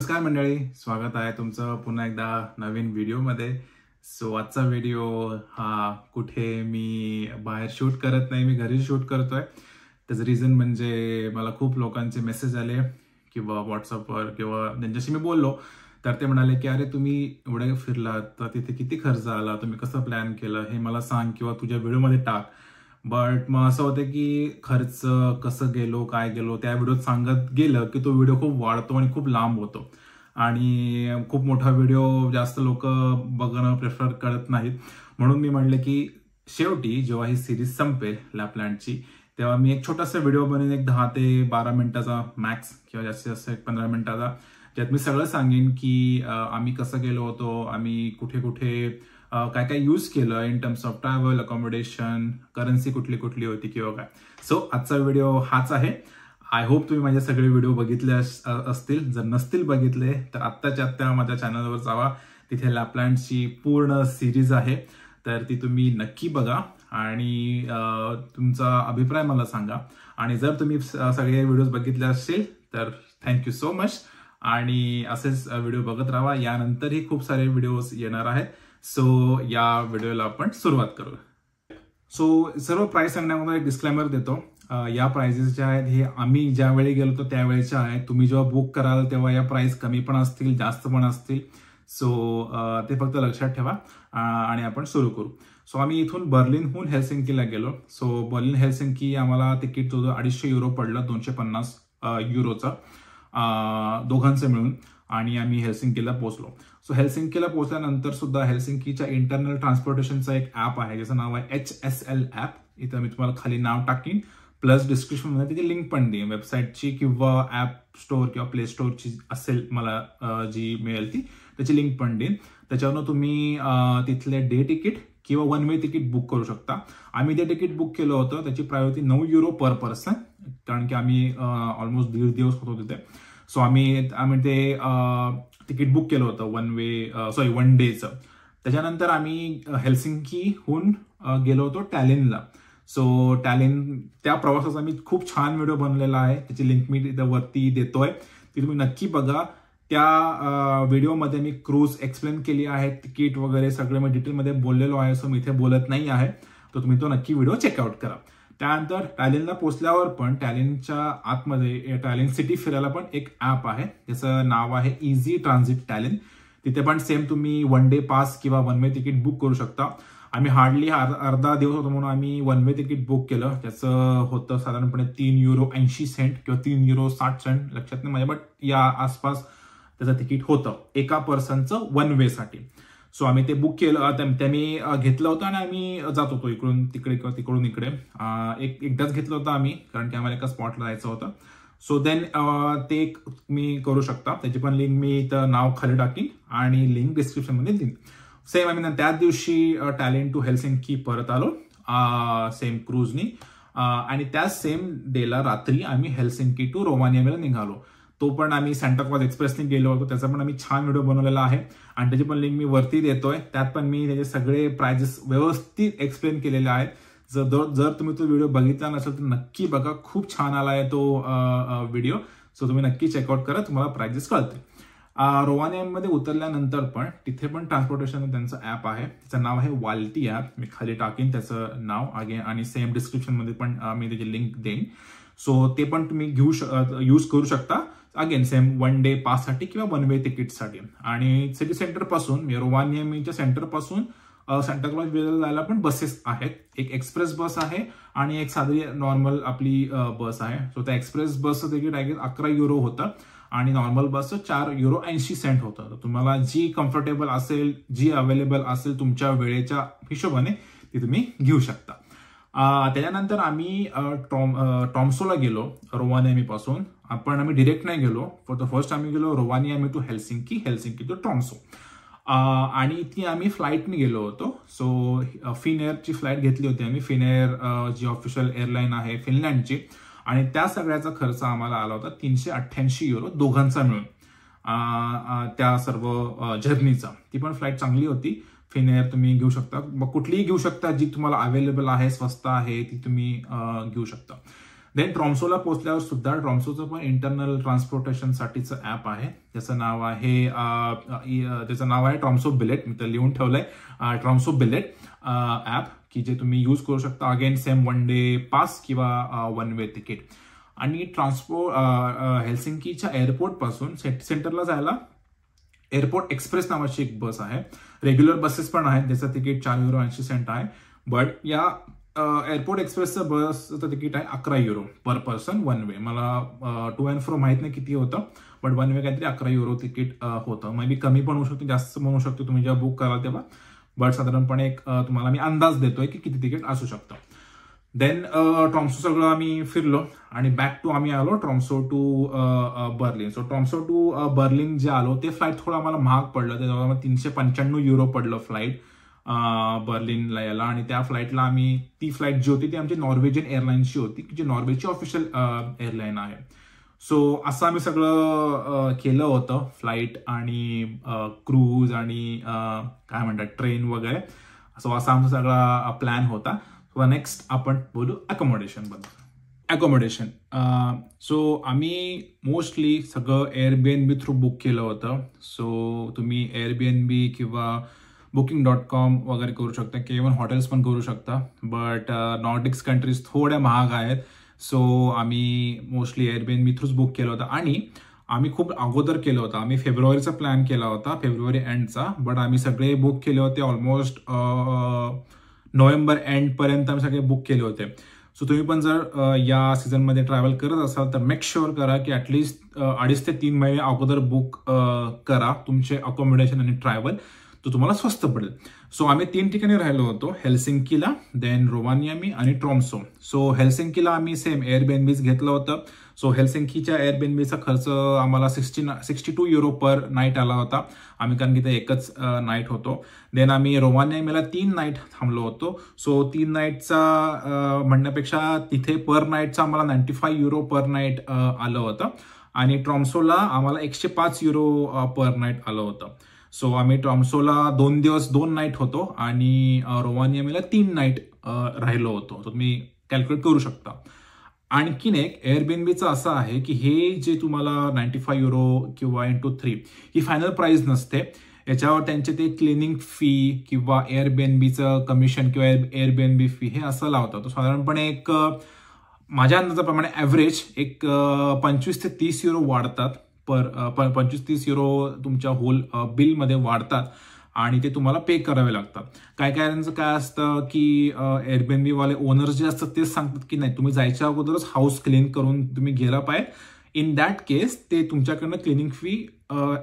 नमस्कार मंडळी, स्वागत आहे तुमचं पुन्हा एकदा नवीन व्हिडिओमध्ये. सो आजचा व्हिडिओ हा कुठे मी बाहेर शूट करत नाही, मी घरी शूट करतोय. त्याचं रिझन म्हणजे मला खूप लोकांचे मेसेज आले किंवा व्हॉट्सअपवर किंवा ज्यांच्याशी मी बोललो तर ते म्हणाले की अरे तुम्ही एवढे फिरलात तर तिथे किती खर्च आला, तुम्ही कसं प्लॅन केलं हे मला सांग किंवा तुझ्या व्हिडिओमध्ये टाक. बट मग असं होतं की खर्च कसं गेलो काय गेलो त्या व्हिडिओत सांगत गेलं की तो व्हिडिओ खूप वाढतो आणि खूप लांब होतो आणि खूप मोठा व्हिडिओ जास्त लोक बघणं प्रेफर करत नाहीत. म्हणून मी म्हणलं की शेवटी जेव्हा ही सिरीज संपेल लॅपलँडची तेव्हा मी एक छोटासा व्हिडिओ बनवेन, एक 10 ते 12 मिनिटाचा मॅक्स किंवा जास्तीत जास्त एक 15 मिनिटाचा, ज्यात मी सगळं सांगेन की आम्ही कसं गेलो होतो, आम्ही कुठे कुठे काय काय यूज केलं in terms of travel, accommodation, currency कुठली कुठली होती किंवा काय. सो आजचा व्हिडिओ हाच आहे. आय होप तुम्ही माझे सगळे व्हिडिओ बघितले असतील. जर नसतील बघितले तर आत्ताच्या आत्ता माझ्या चॅनलवर जावा, तिथे लॅपलँडची पूर्ण सिरीज आहे तर ती तुम्ही नक्की बघा आणि तुमचा अभिप्राय मला सांगा. आणि जर तुम्ही सगळे व्हिडिओज बघितले असतील तर थँक्यू सो मच आणि असेच व्हिडिओ बघत राहा. यानंतरही खूप सारे व्हिडिओज येणार आहेत. सो या व्हिडिओला आपण सुरुवात करू. सो सर्व प्राइस सांगण्यामध्ये एक डिस्क्लेमर देतो. या प्राइसेस ज्या आहेत हे आम्ही ज्यावेळी गेलो होतो त्यावेळेच्या आहेत. तुम्ही जेव्हा बुक कराल तेव्हा या प्राइस कमी पण असतील, जास्त पण असतील. सो ते फक्त लक्षात ठेवा आणि आपण सुरू करू. सो आम्ही इथून बर्लिनहून हेल्सिंकीला गेलो. सो बर्लिन हेल्सिंकी आम्हाला तिकीट 250 युरो पडलं, 250 युरोचं दोघांचं मिळून, आणि आम्ही हेल्सिंकीला पोहोचलो. सो हेल्सिंकीला पोहोचल्यानंतर सुद्धा हेल्सिंकीच्या इंटरनल ट्रान्सपोर्टेशनचा एक ऍप आहे ज्याचं नाव आहे HSL ऍप. इथं मी तुम्हाला खाली नाव टाकीन, प्लस डिस्क्रिप्शन मध्ये त्याची लिंक पण देईन वेबसाईटची किंवा ऍप स्टोअर किंवा प्ले स्टोअरची असेल मला जी मिळेल ती, त्याची लिंक पण देईन. त्याच्यावरून तुम्ही तिथले डे तिकीट किंवा वन वे तिकीट बुक करू शकता. आम्ही ते तिकीट बुक केलं होतं, त्याची प्राइस होती 9 युरो पर पर्सन, कारण की आम्ही ऑलमोस्ट 1.5 दिवस होतो तिथे. सो आम्ही ते तिकीट बुक केलं होतं वन डेचं. त्याच्यानंतर आम्ही हेल्सिंकीहून गेलो होतो टॅलिनला. सो टॅलिन त्या प्रवासाचा मी खूप छान व्हिडिओ बनलेला आहे, त्याची लिंक मी तिथं वरती देतोय, ती तुम्ही नक्की बघा. त्या व्हिडिओमध्ये मी क्रूज एक्सप्लेन केली आहे, तिकीट वगैरे सगळे मी डिटेलमध्ये बोललेलो आहे. सो मी इथे बोलत नाही आहे, तर तुम्ही तो नक्की व्हिडिओ चेकआउट करा. त्यानंतर टॅलिनला पोहोचल्यावर पण टॅलिनच्या आतमध्ये टॅलिन सिटी फिरायला पण एक ऍप आहे, ज्याचं नाव आहे इझी ट्रान्झिट टॅलिन. तिथे पण सेम तुम्ही वन डे पास किंवा वन वे तिकीट बुक करू शकता. आम्ही हार्डली अर्धा दिवस होतो म्हणून आम्ही वन वे तिकीट बुक केलं. त्याचं होतं साधारणपणे 3 युरो 80 सेंट किंवा 3 युरो 60 सेंट, लक्षात नाही माझ्या, बट या आसपास त्याचं तिकीट होतं एका पर्सनचं वन वे साठी. सो आम्ही ते बुक केलं, त्यांनी घेतलं होतं आणि आम्ही जात होतो इकडून तिकडे किंवा तिकडून इकडे. एकदाच घेतलं होतं आम्ही, कारण की आम्हाला एका स्पॉटला जायचं होतं. सो देन ते मी करू शकता, त्याची पण लिंक मी इथं नाव खाली टाकीन आणि लिंक डिस्क्रिप्शन मध्ये देईन. सेम आम्ही त्याच दिवशी टॅलिन टू हेल्सिंकी परत आलो सेम क्रूजनी, आणि त्या सेम डेला रात्री आम्ही हेल्सिंकी टू रोवानिएमीला निघालो. तो पण आम्ही सांता क्लॉज एक्सप्रेसने गेलो होतो, त्याचा पण आम्ही छान व्हिडिओ बनवलेला आहे आणि त्याची पण लिंक मी वरती देतोय. त्यात पण मी त्याचे सगळे प्राइजेस व्यवस्थित एक्सप्लेन केलेले आहेत. जर तुम्ही तो व्हिडिओ बघितला नसेल तर नक्की बघा, खूप छान आला आहे तो व्हिडिओ. सो तुम्ही नक्की चेकआउट करा, तुम्हाला प्राइजेस कळतील. रोवानिएमीमध्ये उतरल्यानंतर पण तिथे पण ट्रान्सपोर्टेशन त्यांचं ऍप आहे, त्याचं नाव आहे वाल्टी ऍप. मी खाली टाकीन त्याचं नाव अगेन आणि सेम डिस्क्रिप्शन मध्ये पण मी त्याची लिंक देईन. सो ते पण तुम्ही यूज करू शकता, again same one day pass साठी किंवा वन वे तिकीटसाठी. आणि सिटी सेंटर पासून रोवानिएमीच्या सेंटर पासून सांता क्लॉज जायला पण बसेस आहेत. एक एक्सप्रेस बस आहे आणि एक साधी नॉर्मल आपली बस आहे. सो त्या एक्सप्रेस बसचं तिकीट 11 युरो होतं आणि नॉर्मल बसचं 4 युरो 80 सेंट होतं. तर तुम्हाला जी कम्फर्टेबल असेल, जी अवेलेबल असेल तुमच्या वेळेच्या हिशोबाने ती तुम्ही घेऊ शकता. त्याच्यानंतर आम्ही ट्रॉम्सोला गेलो रोवानिएमी पासून. आम्ही डिरेक्ट नाही गेलो, फर्स्ट आम्ही गेलो रोवानिएमी to Helsinki, Helsinki to Tromsø, आणि ती आम्ही फ्लाईटने गेलो होतो. सो फिनएअरची फ्लाईट घेतली होती आम्ही, फिनएअर जी ऑफिशियल एअरलाईन आहे फिनलँडची, आणि त्या सगळ्याचा खर्च आम्हाला आला होता 388 युरो दोघांचा मिळून त्या सर्व जर्नीचा. ती पण फ्लाईट चांगली होती. फिनएअर तुम्ही घेऊ शकता, कुठलीही घेऊ शकता जी तुम्हाला अवेलेबल आहे, स्वस्त आहे ती तुम्ही घेऊ शकता. देन ट्रॉम्सोला पोहोचल्यावर सुद्धा ट्रॉम्सोचं पण इंटरनल ट्रान्सपोर्टेशनसाठीचं ॲप आहे, त्याचं नाव आहे ट्रॉम्सो बिलेट. मी तर लिहून ठेवलंय ट्रॉम्सो बिलेट ॲप, की जे तुम्ही यूज करू शकता. अगेन सेम 1 डे पास किंवा 1 वे तिकीट. आणि हेल्सिंकीच्या एअरपोर्ट पासून सिटी सेंटरला जायला एअरपोर्ट एक्सप्रेस नावाची एक बस आहे. रेग्युलर बसेस पण आहेत, त्याचं तिकीट €4.80 आहे. बट या एअरपोर्ट एक्सप्रेसचं बसचं तिकीट आहे €11 पर पर्सन 1 वे. मला टू अँड फ्रो माहित नाही किती होतं, बट 1 वे काहीतरी €11 तिकीट होतं. मे बी कमी पण होऊ शकतो, जास्त पण होऊ शकतो तुम्ही जेव्हा बुक कराल तेव्हा. बट साधारणपणे एक तुम्हाला मी अंदाज देतोय की किती तिकीट असू शकतं. देन ट्रॉम्सो सगळं आम्ही फिरलो आणि बॅक टू आम्ही आलो Tromso to Berlin. So Tromso to Berlin जे आलो ते फ्लाईट थोडं आम्हाला महाग पडलं, त्याच्यावर €395 पडलं फ्लाईट बर्लिनला यायला. आणि त्या फ्लाईटला ती फ्लाईट जी होती ती आमची नॉर्वेजियन एअरलाईन्सची होती, जी नॉर्वेची ऑफिशियल एअरलाईन आहे. सो असं आम्ही सगळं केलं होतं, फ्लाईट आणि क्रूज आणि काय म्हणतात ट्रेन वगैरे. सो असा आमचा सगळा प्लॅन होता. नेक्स्ट आपण बोलू अकोमोडेशन बद्दल. अकोमोडेशन सो आम्ही मोस्टली सगळं एअरबीएनबी थ्रू बुक केलं होतं. सो तुम्ही एअरबीएनबी किंवा Booking.com वगैरे करू शकता, किंवा हॉटेल्स पण करू शकता. बट नॉर्डिक्स कंट्रीज थोड्या महाग आहेत. सो आम्ही मोस्टली एअरबीएनबी थ्रूच बुक केलं होतं. आणि आम्ही खूप अगोदर केलं होतं, आम्ही फेब्रुवारीचा प्लॅन केला होता, फेब्रुवारी एंडचा. बट आम्ही सगळे बुक केले होते ऑलमोस्ट नोव्हेंबर एंडपर्यंत आम्ही सगळे बुक केले होते. सो तुम्ही पण जर या सीझनमध्ये ट्रॅव्हल करत असाल तर मेक शुअर करा की ॲटलिस्ट 2.5 ते 3 महिने अगोदर बुक करा तुमचे अकोमोडेशन आणि ट्रॅव्हल, तो तुम्हाला स्वस्त पडेल. सो आम्ही 3 ठिकाणी राहिलो होतो, हेल्सिंकीला, देन रोवानियामी आणि ट्रॉम्सो. सो हेल्सिंकीला आम्ही सेम एअरबीएनबीच घेतलं होतं. सो हेल्सिंकीच्या एअरबीएनबीचा खर्च आम्हाला €62 पर नाईट आला होता, आम्ही कारण की ते एकच नाईट होतो. देन आम्ही रोवानियामीला 3 नाईट थांबलो होतो. सो 3 नाईटचा म्हणण्यापेक्षा तिथे पर नाईटचा आम्हाला €95 पर नाईट आलं होतं. आणि ट्रॉम्सोला आम्हाला €105 पर नाईट आलं होतं. सो आम्ही ट्रॉम्सोला 2 दिवस 2 नाईट होतो आणि रोवानियामीला 3 नाईट राहिलो होतो. तुम्ही कॅल्क्युलेट करू शकता. आणखीन एक एअरबीएनबीचं असं आहे की हे जे तुम्हाला €95 किंवा × 3 ही फायनल प्राइस नसते. याच्यावर त्यांचे ते क्लिनिंग फी किंवा एअरबीएनबीचं कमिशन किंवा एअरबीएनबी फी हे असं लावतात. तो साधारणपणे एक माझ्या अंदाजाप्रमाणे ॲव्हरेज एक €25 ते €30 वाढतात. €25-30 तुमच्या होल बिलमध्ये वाढतात आणि ते तुम्हाला पे करावे लागतात. काय काय असतं की एअरबीएनबी ओनर्स जे असतात तेच सांगतात की नाही, तुम्ही जायच्या अगोदरच हाऊस क्लीन करून तुम्ही गेला पाहिजे. इन दॅट केस ते तुमच्याकडनं क्लिनिंग फी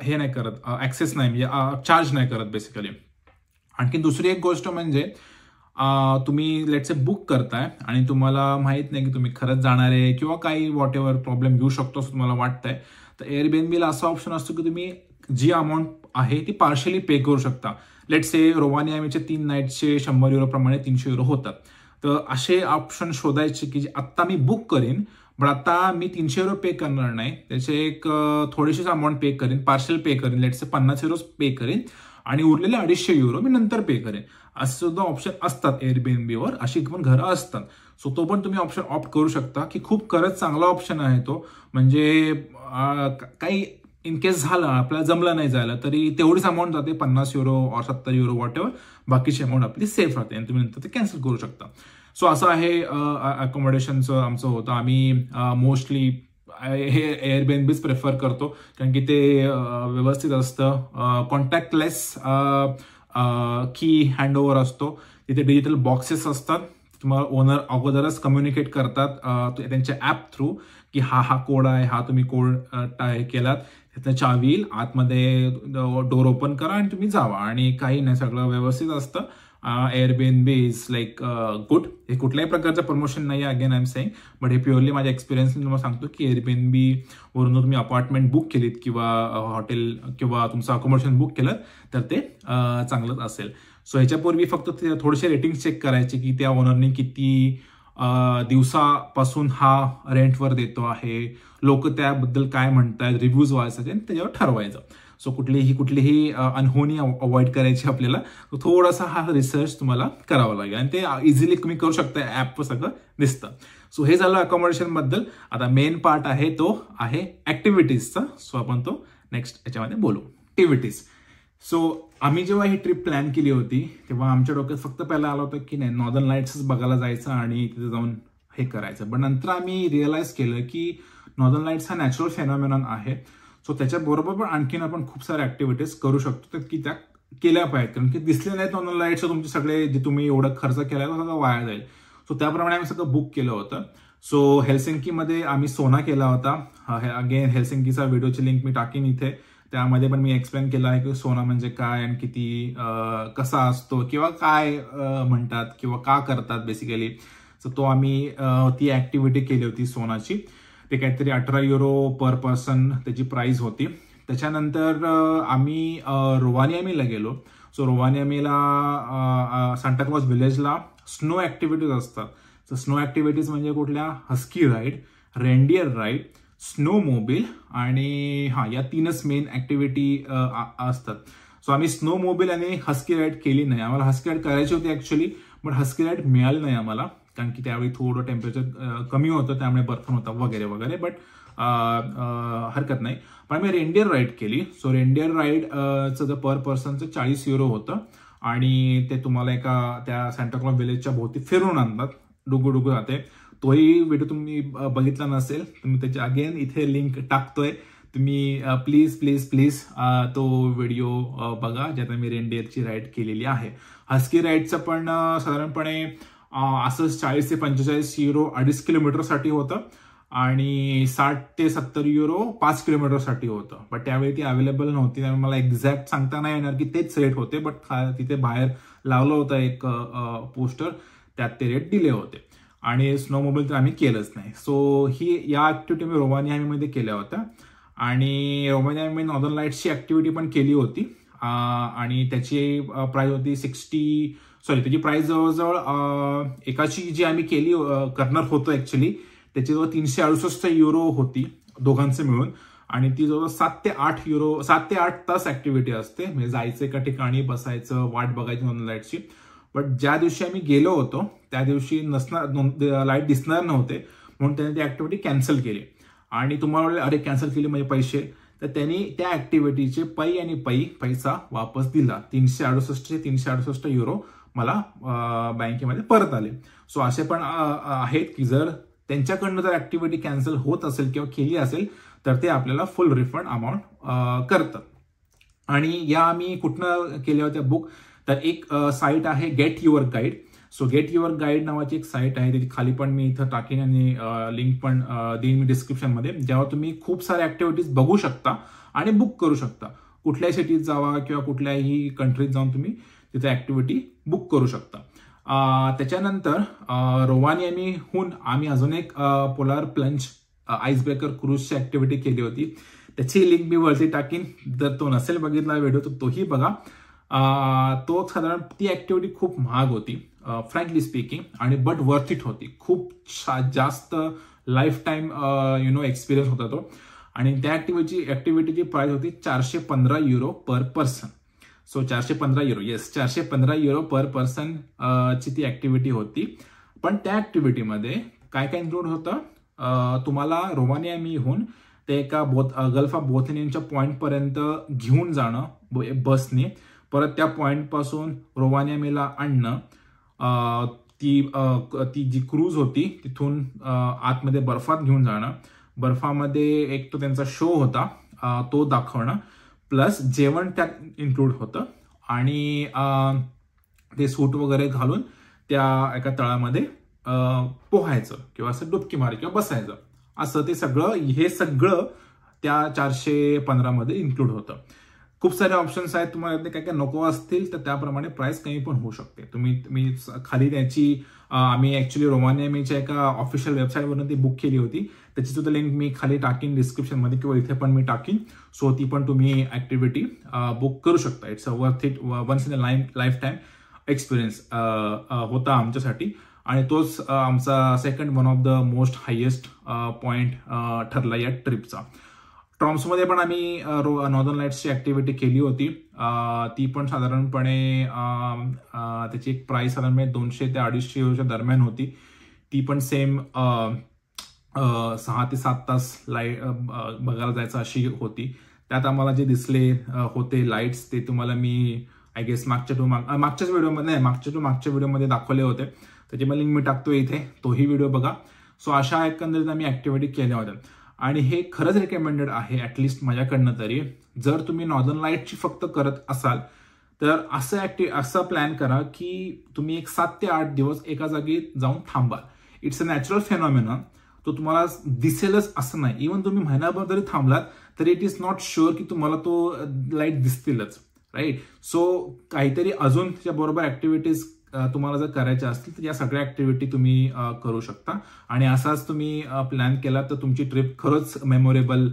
हे नाही करत, ऍक्सेस नाही, म्हणजे चार्ज नाही करत बेसिकली. आणखी दुसरी एक गोष्ट म्हणजे तुम्ही लेट्स से बुक करताय आणि तुम्हाला माहित नाही की तुम्ही खरंच जाणार आहे किंवा काही व्हॉट एव्हर प्रॉब्लेम येऊ शकतो असं तुम्हाला वाटतंय, तर एअरबीएनबीला असा ऑप्शन असतो की तुम्ही जी अमाऊंट आहे ती पार्शली पे करू शकता. लेट्स से रोवानियामीचे 3 नाईटचे €100 प्रमाणे €300 होतात. तर असे ऑप्शन शोधायचे की आत्ता मी बुक करीन, पण आता मी €300 पे करणार नाही, त्याचे एक थोडीशीच अमाऊंट पे करीन, पार्शल पे करीन, लेट्स से €50 पे करीन आणि उरलेले €250 मी नंतर पे करेन. असं सुद्धा ऑप्शन असतात एअरबीएनबीवर, अशी पण घरं असतात. सो तो पण तुम्ही ऑप्शन ऑप्ट करू शकता की खूप खरंच चांगला ऑप्शन आहे तो. म्हणजे काही इन केस झालं, आपल्याला जमलं नाही जायला, तरी तेवढीच अमाऊंट जाते, €50 or €70 व्हॉट एव्हर, बाकीची अमाऊंट आपली सेफ राहते आणि तुम्ही नंतर ते कॅन्सल करू शकता. सो असं आहे अकोमोडेशनचं आमचं होतं. आम्ही मोस्टली हे एअरबीएनबीच प्रेफर करतो कारण की ते व्यवस्थित असतं, कॉन्टॅक्टलेस की हँडओव्हर असतो, तिथे डिजिटल बॉक्सेस असतात, तुम्हाला ओनर अगोदरच कम्युनिकेट करतात त्यांच्या ॲप थ्रू की हा कोड आहे, हा तुम्ही कोड हे केलात, त्यातनं चावी येईल, आतमध्ये डोर ओपन करा आणि तुम्ही जावा, आणि काही नाही, सगळं व्यवस्थित असतं. Airbnb is like good. हे कुठल्याही प्रकारचं प्रमोशन नाही आहे, again I am saying, but हे प्युअरली माझ्या एक्सपिरियन्स मी तुम्हाला सांगतो की एअरबीएनबी वरून तुम्ही अपार्टमेंट बुक केलीत किंवा हॉटेल किंवा तुमचं अकोमोडेशन बुक केलं तर ते चांगलंच असेल. सो ह्याच्यापूर्वी फक्त थोडेसे रेटिंग्स चेक करायचे की त्या ओनरने किती दिवसापासून हा रेंटवर देतो आहे, लोक त्याबद्दल काय म्हणतात, रिव्ह्यूज वाचायचे आणि त्याच्यावर ठरवायचं. सो कुठलीही अनहोनी अवॉइड करायची आपल्याला. थोडासा हा रिसर्च तुम्हाला करावा लागेल आणि ते इझिली तुम्ही करू शकता, ऍपवर सगळं दिसतं. सो हे झालं अकोमोडेशन बद्दल. आता मेन पार्ट आहे तो आहे ऍक्टिव्हिटीजचा. सो आपण तो नेक्स्ट याच्यामध्ये बोलू. ऍक्टिव्हिटीज. सो आम्ही जेव्हा ही ट्रिप प्लॅन केली होती तेव्हा आमच्या डोक्यात फक्त पहिला आलं होतं की नाही, नॉर्दर्न लाईट्सच बघायला जायचं आणि तिथे जाऊन हे करायचं. पण नंतर आम्ही रिअलाइज केलं की नॉर्दर्न लाईट्स हा नॅचरल फेनॉमेनॉन आहे. सो त्याच्याबरोबर पण आणखीन आपण खूप साऱ्या ऍक्टिव्हिटीज करू शकतो की त्या केल्या पाहिजेत. कारण की दिसले नाहीत नॉर्दर्न लाईट्स, तुमचे सगळे जे तुम्ही एवढं खर्च केला तो सगळं वाया जाईल. सो त्याप्रमाणे आम्ही सगळं बुक केलं होतं. सो हेल्सिंकीमध्ये आम्ही सोना केला होता. अगेन हेल्सिंकीचा व्हिडिओची लिंक मी टाकीन इथे. त्यामध्ये पण मी एक्सप्लेन केलं आहे की सोना म्हणजे काय आणि किती कसा असतो किंवा काय म्हणतात किंवा का करतात बेसिकली. सो तो आम्ही ती ऍक्टिव्हिटी केली होती सोनाची. ते काहीतरी €18 पर पर्सन त्याची प्राइस होती. त्याच्यानंतर आम्ही रोवानियामीला गेलो. सो रोवानियामीला सांताक्लॉज व्हिलेजला स्नो ऍक्टिव्हिटीज असतात. सो स्नो ऍक्टिव्हिटीज म्हणजे कुठल्या, husky ride, reindeer ride, snowmobile आणि या 3च मेन ऍक्टिव्हिटी असतात. सो आम्ही स्नो मोबिल आणि हस्की राईड केली नाही. आम्हाला हस्की राईड करायची होती ऍक्च्युली, पण हस्की राईड मिळाली नाही आम्हाला कारण की त्यावेळी थोडं टेम्परेचर कमी होतं, त्यामुळे बर्फ नव्हता वगैरे वगैरे. बट हरकत नाही. पण आम्ही रेंडियर राईड केली. सो रेंडियर राईडचं जर पर पर्सनचं €40 होतं आणि ते तुम्हाला एका त्या सांताक्लॉज व्हिलेजच्या भोवती फिरून आणतात, डुगू जाते. तोही व्हिडिओ तुम्ही बघितला नसेल तुम्ही त्याची अगेन इथे लिंक टाकतोय. तुम्ही प्लीज तो व्हिडिओ बघा ज्यात मी रेंडियरची राईड केलेली आहे. हस्की राईडचं पण साधारणपणे असंच €40 ते €45 2.5 किलोमीटरसाठी होतं आणि €60 ते €70 5 किलोमीटरसाठी होतं. बट त्यावेळी ती अवेलेबल नव्हती, त्यामुळे मला एक्झॅक्ट सांगता नाही येणार की तेच रेट होते. बट तिथे बाहेर लावलं होतं एक पोस्टर, त्यात ते रेट दिले होते. आणि स्नो मोबाईल तर आम्ही केलंच नाही. सो या ऍक्टिव्हिटी मी रोवानियामीमध्ये केल्या होत्या आणि रोवानियामी नॉर्दर्न लाईट्सची ऍक्टिव्हिटी पण केली होती आणि त्याची प्राइस होती त्याची प्राइस जवळजवळ एकाची जी आम्ही केली करणार होतो ऍक्च्युली त्याची जवळ €368 होती दोघांचे मिळून. आणि ती जवळ €7 ते 8 तास ऍक्टिव्हिटी असते. म्हणजे जायचं एका ठिकाणी, बसायचं, वाट बघायची नॉर्दर्न लाईट्सची. बट ज्या दिवशी आम्ही गेलो होतो त्या दिवशी लाईट दिसणार नव्हते म्हणून त्याने ती ऍक्टिव्हिटी कॅन्सल केली. आणि तुम्हाला अरे कॅन्सल केली म्हणजे पैसे, तर त्यांनी त्या ऍक्टिव्हिटीचे पैसा वापस दिला. €368 मला बँकेमध्ये परत आले. सो असे पण आहेत की जर त्यांच्याकडनं जर ऍक्टिव्हिटी कॅन्सल होत असेल किंवा केली असेल तर ते आपल्याला फुल रिफंड अमाऊंट करतात. आणि या आम्ही कुठनं केल्या होत्या बुक, तर एक साईट आहे get your guide. So get your guide नावाची एक साईट आहे, त्याची खाली पण मी इथं टाकेन आणि लिंक पण देईन मी डिस्क्रिप्शन मध्ये, ज्यावर तुम्ही खूप साऱ्या ऍक्टिव्हिटीज बघू शकता आणि बुक करू शकता. कुठल्याही सिटीत जावा किंवा कुठल्याही कंट्रीत जाऊन तुम्ही तिथे ऍक्टिव्हिटी बुक करू शकता. त्याच्यानंतर रोवानियामीहून आम्ही अजून एक पोलार प्लंज आईस ब्रेकर क्रूजची ऍक्टिव्हिटी केली होती. त्याची लिंक मी वरती टाकीन, जर तो नसेल बघितला व्हिडिओ तर तोही बघा. तो साधारण ती ऍक्टिव्हिटी खूप महाग होती फ्रँकली स्पीकिंग, आणि बट वर्थ इट होती. खूप जास्त लाईफ टाईम एक्सपिरियन्स होता तो. आणि त्या ऍक्टिव्हिटीची प्राइस होती €415 पर पर्सन. सो €415 पर पर्सन ची ती ऍक्टिव्हिटी होती. पण त्या ऍक्टिव्हिटीमध्ये काय काय इन्क्लूड होतं, तुम्हाला रोवानियामीहून ते एका गल्फ ऑफ बोथनियनच्या पॉइंट पर्यंत घेऊन जाणं बसने, परत त्या पॉइंट पासून रोवानियामीला आणणं, ती जी क्रूज होती तिथून आतमध्ये बर्फात घेऊन जाणं, बर्फामध्ये एक तो त्यांचा शो होता तो दाखवणं, प्लस जेवण त्यात इन्क्लूड होतं. आणि ते सूट वगैरे घालून त्या एका तळामध्ये पोहायचं किंवा असं डुबकी मारायचं किंवा बसायचं, असं ते हे सगळं त्या 415 मध्ये इन्क्लूड होतं. खूप सारे ऑप्शन्स आहेत, तुम्हाला काय काय नको असतील तर त्याप्रमाणे प्राइस कमी पण होऊ शकते. तुम्ही खाली त्याची आम्ही ऍक्च्युली रोवानियामीच्या एका ऑफिशियल वेबसाईटवरून ती बुक केली होती, त्याची सुद्धा लिंक मी खाली टाकीन डिस्क्रिप्शन मध्ये किंवा इथे पण मी टाकीन. सो ती पण तुम्ही ऍक्टिव्हिटी बुक करू शकता. It's a worth it, once in a life time experience होता आमच्यासाठी. आणि तोच आमचा second one of the most highest point ठरला या ट्रिपचा. ट्रॉम्समध्ये पण आम्ही नॉर्दर्न लाईट्सची ऍक्टिव्हिटी केली होती. ती पण साधारणपणे त्याची एक प्राइस साधारणपणे 200 ते 250 युरोच्या दरम्यान होती. ती पण सेम 6 ते 7 तास बघायला जायचं अशी होती. त्यात आम्हाला जे दिसले होते लाईट्स ते तुम्हाला मी आय गेस मागच्या व्हिडिओमध्ये दाखवले होते. त्याची मला लिंक मी टाकतोय इथे, तोही व्हिडिओ बघा. सो अशा एकंदरीत आम्ही ऍक्टिव्हिटी केल्या होत्या आणि हे खरंच रिकमेंडेड आहे ऍटलिस्ट माझ्याकडनं तरी. जर तुम्ही नॉर्दर्न लाईटची फक्त करत असाल तर असं प्लॅन करा की तुम्ही एक 7 ते 8 दिवस एका जागी जाऊन थांबाल. It's a natural phenomena. तो तुम्हाला दिसेलच असं नाही. इव्हन तुम्ही महिनाभर जरी थांबलात तरी इट इज नॉट शुअर की तुम्हाला तो लाईट दिसतीलच, राईट. सो काहीतरी अजून त्याच्या बरोबर ऍक्टिव्हिटीज तुम्हाला जर करायच्या असतील तर या सगळ्या ऍक्टिव्हिटी तुम्ही करू शकता आणि असाच तुम्ही प्लॅन केला तर तुमची ट्रिप खरंच मेमोरेबल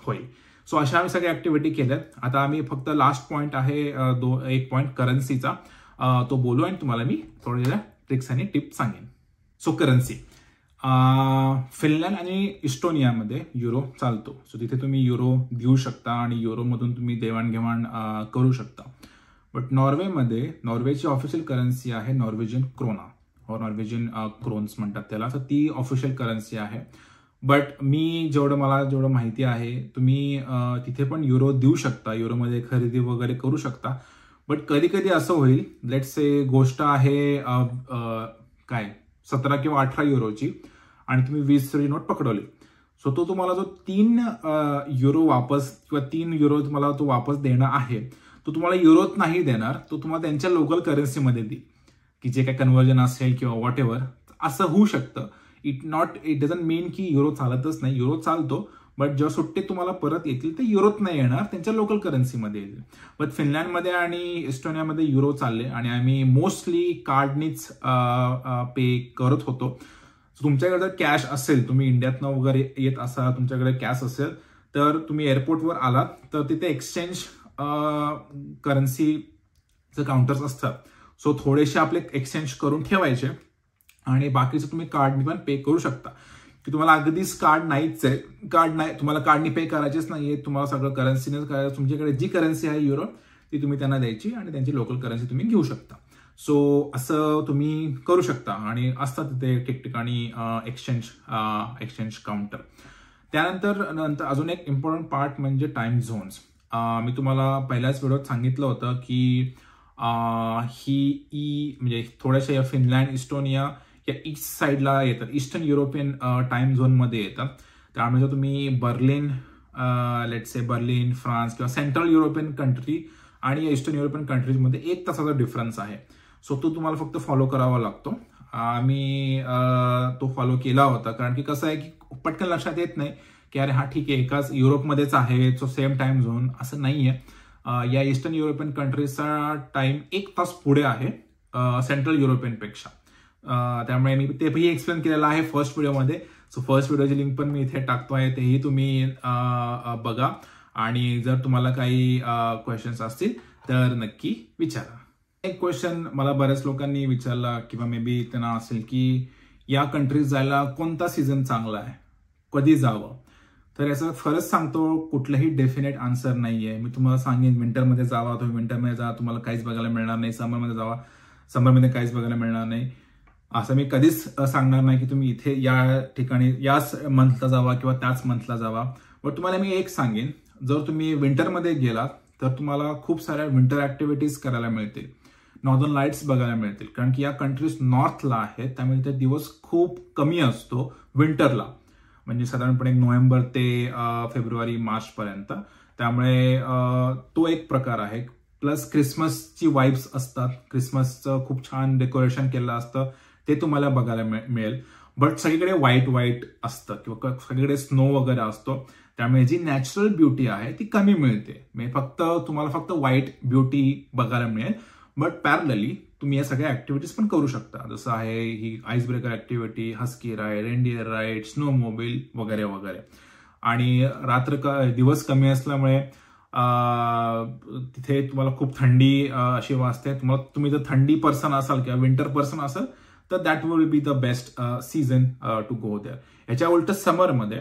होईल. सो अशा आम्ही सगळ्या ऍक्टिव्हिटी केल्यात. आता आम्ही फक्त लास्ट पॉईंट आहे एक पॉईंट करन्सीचा, तो बोलू आणि तुम्हाला मी थोड्या ट्रिक्स आणि टिप्स सांगेन. सो करन्सी, फिनलँड आणि इस्टोनियामध्ये युरो चालतो. सो तिथे तुम्ही युरो देऊ शकता आणि युरोमधून तुम्ही देवाणघेवाण करू शकता. बट नॉर्वेची ऑफिशियल करन्सी आहे नॉर्वेजियन क्रोना, नॉर्वेजियन क्रोन्स म्हणतात त्याला. तर ती ऑफिशियल करन्सी आहे. बट मला जेवढं माहिती आहे तुम्ही तिथे पण युरो देऊ शकता, युरोमध्ये खरेदी वगैरे करू शकता. बट कधी कधी असं होईल, लेट्स से गोष्ट आहे 17 किंवा 18 युरोची आणि तुम्ही 20 नोट पकडवली. सो तो तुम्हाला जो 3 युरो वापस किंवा 3 युरो तुम्हाला तो वापस देणं आहे तो तुम्हाला युरोत नाही देणार, तो तुम्हाला त्यांच्या लोकल करन्सीमध्ये देईल की जे काय कन्व्हर्जन असेल किंवा व्हॉट एव्हर. असं होऊ शकतं. इट डझंट मीन की युरो चालतच नाही, युरो चालतो. बट जेव्हा सुट्टीत तुम्हाला परत येतील ते युरोत नाही येणार, त्यांच्या लोकल करन्सीमध्ये येतील. बट फिनलँडमध्ये आणि इस्टोनियामध्ये युरो चालले आणि आम्ही मोस्टली कार्डनीच पे करत होतो. तुमच्याकडे जर कॅश असेल, तुम्ही इंडियातनं वगैरे येत असाल, तुमच्याकडे कॅश असेल तर तुम्ही एअरपोर्टवर आलात तर तिथे एक्सचेंज करन्सीचे काउंटर्स असतात. सो थोडेसे आपले एक्सचेंज करून ठेवायचे आणि बाकीचं तुम्ही कार्डनी पण पे करू शकता. की तुम्हाला अगदीच कार्ड नाहीच आहे, तुम्हाला कार्डनी पे करायचेच नाहीये, तुम्हाला सगळं करन्सीनेच करायचं. तुमच्याकडे जी करन्सी आहे युरो ती तुम्ही त्यांना द्यायची आणि त्यांची लोकल करन्सी तुम्ही घेऊ शकता. सो असं तुम्ही करू शकता आणि असतात तिथे ठिकठिकाणी एक्सचेंज काउंटर. त्यानंतर अजून एक इम्पॉर्टंट पार्ट म्हणजे टाइम झोन्स. मी तुम्हाला पहिल्याच व्हिडिओत सांगितलं होतं की म्हणजे थोड्याशा या फिनलँड, इस्टोनिया या ईस्ट साईडला येतात, ईस्टर्न युरोपियन टाइम झोनमध्ये येतात. त्यामुळे जर तुम्ही बर्लिन फ्रान्स किंवा सेंट्रल युरोपियन कंट्री आणि ईस्टर्न युरोपियन कंट्रीजमध्ये 1 तासाचा डिफरन्स आहे. सो तो तुम्हाला फक्त फॉलो करावा लागतो. आम्ही तो फॉलो केला होता कारण की कसं आहे की पटकन लक्षात येत नाही की अरे हा ठीक आहे एकाच युरोपमध्येच आहे, सो सेम टाइम झोन, असं नाहीये. या ईस्टर्न युरोपियन कंट्रीजचा टाइम 1 तास पुढे आहे सेंट्रल युरोपियन पेक्षा. त्यामुळे मी तेही एक्सप्लेन केलेलं आहे फर्स्ट व्हिडिओमध्ये. सो फर्स्ट व्हिडिओची लिंक पण मी इथे टाकतोय, तेही तुम्ही बघा आणि जर तुम्हाला काही क्वेश्चन्स असतील तर नक्की विचारा. एक क्वेश्चन मला बऱ्याच लोकांनी विचारला किंवा मे बी त्यांना असेल की या कंट्रीज जायला कोणता सीझन चांगला आहे, कधी जावं. तर याचं खरंच सांगतो कुठलंही डेफिनेट आन्सर नाहीये. मी तुम्हाला सांगेन विंटरमध्ये जावा, तुम्ही विंटरमध्ये जा, तुम्हाला काहीच बघायला मिळणार नाही. समरमध्ये जावा, समरमध्ये काहीच बघायला मिळणार नाही. असं मी कधीच सांगणार नाही की तुम्ही इथे या ठिकाणी याच मंथला जावा किंवा त्याच मंथला जावा. बट तुम्हाला मी एक सांगेन, जर तुम्ही विंटरमध्ये गेलात तर तुम्हाला खूप साऱ्या विंटर ऍक्टिव्हिटीज करायला मिळतील, नॉर्दर्न लाईट्स बघायला मिळतील. कारण की या कंट्रीज नॉर्थला आहेत, त्यामुळे ते दिवस खूप कमी असतो विंटरला, म्हणजे साधारणपणे नोव्हेंबर ते फेब्रुवारी मार्च पर्यंत. त्यामुळे तो एक प्रकार आहे. प्लस क्रिसमसची वाईब्स असतात, क्रिसमसचं खूप छान डेकोरेशन केलं असतं, ते तुम्हाला बघायला मिळेल. बट सगळीकडे व्हाईट असतं किंवा सगळीकडे स्नो वगैरे असतो, त्यामुळे जी नॅचरल ब्युटी आहे ती कमी मिळते. म्हणजे तुम्हाला फक्त व्हाईट ब्युटी बघायला मिळेल. बट पॅरलली तुम्ही या सगळ्या ऍक्टिव्हिटीज पण करू शकता, जसं आहे ही ice breaker activity, husky ride, reindeer ride, snowmobile वगैरे वगैरे. आणि दिवस कमी असल्यामुळे तिथे तुम्हाला खूप थंडी अशी वाजते. तुम्ही जर थंडी पर्सन असाल किंवा विंटर पर्सन असाल तर that will be the best season to go there. याच्या उलट समरमध्ये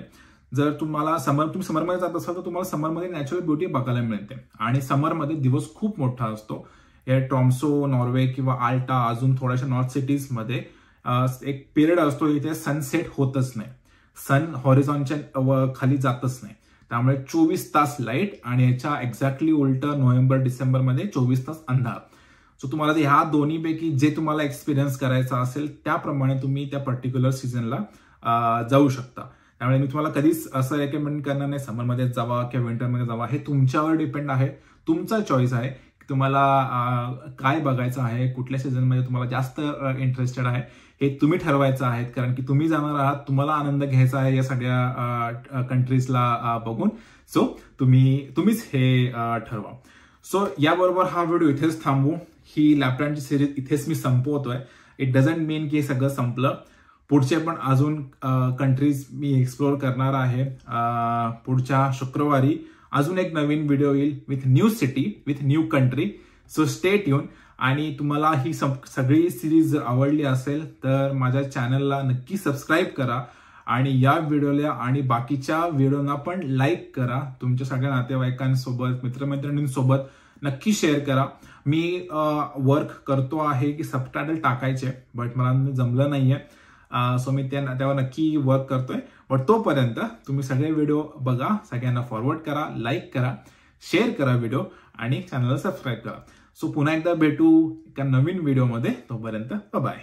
जर तुम्ही समरमध्ये जात असाल तर तुम्हाला समरमध्ये नॅचरल ब्युटी बघायला मिळते आणि समरमध्ये दिवस खूप मोठा असतो. या ट्रॉम्सो, नॉर्वे किंवा आल्टा, अजून थोड्याशा नॉर्थ सिटीज मध्ये एक पिरियड असतो इथे सनसेट होतच नाही, सन हॉरिझॉनच्या खाली जातच नाही. त्यामुळे 24 तास लाईट आणि याच्या एक्झॅक्टली उलट नोव्हेंबर डिसेंबरमध्ये 24 तास अंधार. सो तुम्हाला ह्या दोन्हीपैकी जे तुम्हाला एक्सपिरियन्स करायचा असेल त्याप्रमाणे तुम्ही त्या पर्टिक्युलर सीझनला जाऊ शकता. त्यामुळे मी तुम्हाला कधीच असं रेकमेंड करणार नाही समरमध्ये जावा किंवा विंटरमध्ये जावा. हे तुमच्यावर डिपेंड आहे, तुमचा चॉईस आहे की तुम्हाला काय बघायचं आहे, कुठल्या सीझनमध्ये तुम्हाला जास्त इंटरेस्टेड आहे हे तुम्ही ठरवायचं आहे. कारण की तुम्ही जाणार आहात, तुम्हाला आनंद घ्यायचा आहे या सगळ्या कंट्रीजला बघून. सो तुम्हीच हे ठरवा. सो याबरोबर हा व्हिडिओ इथेच थांबवू. ही लॅपलँडची सिरीज इथेच मी संपवतोय. इट डझंट मीन की सगळं संपलं. पुढचे पण अजून कंट्रीज मी एक्सप्लोर करणार आहे. पुढच्या शुक्रवारी अजून एक नवीन व्हिडिओ येईल with new city, with new country. So stay tune. आणि तुम्हाला ही सगळी सिरीज जर आवडली असेल तर माझ्या चॅनलला नक्की सबस्क्राईब करा आणि या व्हिडिओला आणि बाकीच्या व्हिडिओना पण लाईक करा. तुमच्या सगळ्या नातेवाईकांसोबत, मित्रमैत्रिणींसोबत नक्की शेअर करा. मी वर्क करतो आहे की सबटायटल टाकायचे, बट मला जमलं नाहीये. सो मी त्यावर नक्की वर्क करतोय. बट तोपर्यंत तुम्ही सगळे व्हिडिओ बघा, सगळ्यांना फॉरवर्ड करा, लाईक करा, शेअर करा व्हिडिओ आणि चॅनलला सबस्क्राईब करा. सो पुन्हा एकदा भेटू एका नवीन व्हिडिओमध्ये. तोपर्यंत बाय.